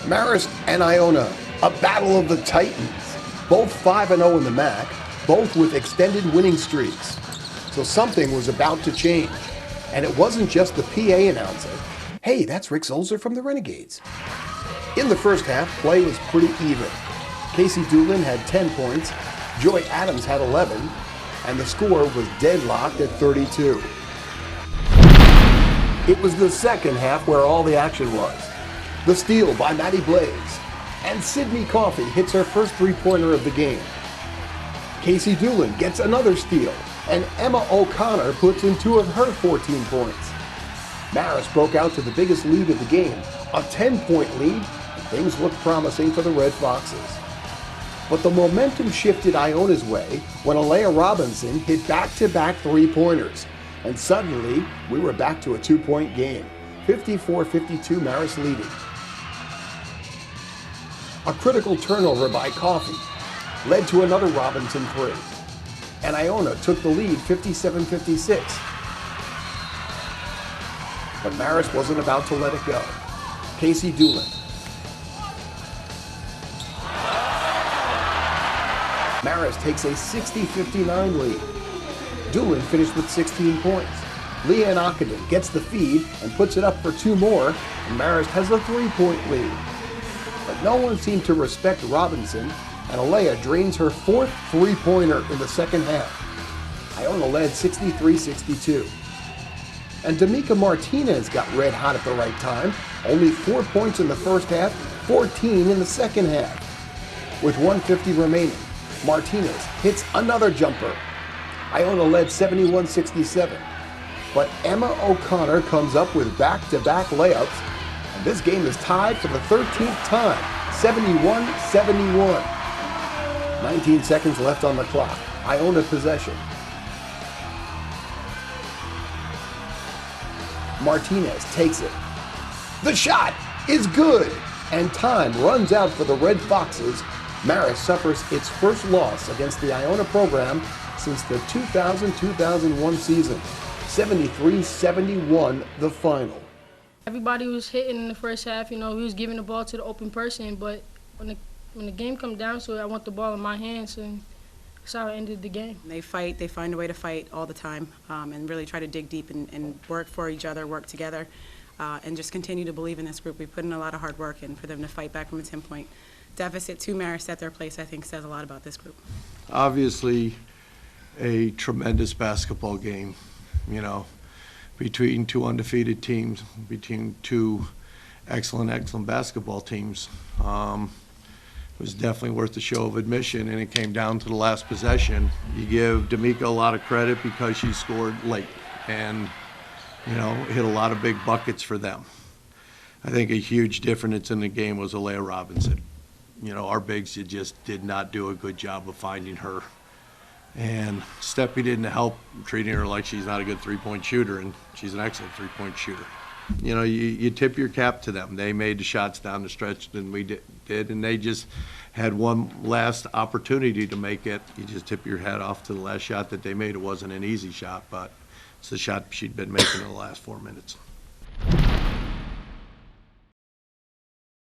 Marist and Iona, a battle of the Titans. Both 5-0 in the MAC, both with extended winning streaks. So something was about to change. And it wasn't just the PA announcing, "Hey, that's Rick Zolzer from the Renegades." In the first half, play was pretty even. Casey Doolin had 10 points, Joy Adams had 11, and the score was deadlocked at 32. It was the second half where all the action was. The steal by Maddie Blaze, and Sydney Coffey hits her first three-pointer of the game. Casey Doolin gets another steal, and Emma O'Connor puts in 2 of her 14 points. Marist broke out to the biggest lead of the game, a 10-point lead, and things looked promising for the Red Foxes. But the momentum shifted Iona's way when Alea Robinson hit back-to-back three-pointers, and suddenly we were back to a 2-point game, 54-52 Marist leading. A critical turnover by Coffey led to another Robinson three, and Iona took the lead 57-56. But Marist wasn't about to let it go. Casey Doolin. Marist takes a 60-59 lead. Doolin finished with 16 points. Leanne Ockenden gets the feed and puts it up for 2 more, and Marist has a 3-point lead. But no one seemed to respect Robinson, and Alea drains her 4th three-pointer in the second half. Iona led 63-62. And D'Amica Martinez got red hot at the right time. Only 4 points in the first half, 14 in the second half. With 1:50 remaining, Martinez hits another jumper. Iona led 71-67. But Emma O'Connor comes up with back-to-back layups, and this game is tied for the 13th time, 71-71. 19 seconds left on the clock. Iona possession. Martinez takes it. The shot is good, and time runs out for the Red Foxes. Marist suffers its first loss against the Iona program since the 2000-2001 season. 73-71 the final. Everybody was hitting in the first half. We was giving the ball to the open person, but when the game comes down to it, I want the ball in my hands, and that's how I ended the game. They fight, they find a way to fight all the time, and really try to dig deep and work for each other, work together, and just continue to believe in this group. We put in a lot of hard work, and for them to fight back from a 10-point deficit to Marist at their place, I think says a lot about this group. Obviously, a tremendous basketball game, between 2 undefeated teams, between 2 excellent basketball teams. It was definitely worth the show of admission, and it came down to the last possession. You give D'Amica a lot of credit because she scored late and, hit a lot of big buckets for them. I think a huge difference in the game was Alea Robinson. Our bigs just did not do a good job of finding her. And Steppy didn't help, treating her like she's not a good three-point shooter, and she's an excellent three-point shooter. You tip your cap to them. They made the shots down the stretch than we did, and they just had one last opportunity to make it. You just tip your hat off to the last shot that they made. It wasn't an easy shot, but it's the shot she'd been making in the last 4 minutes.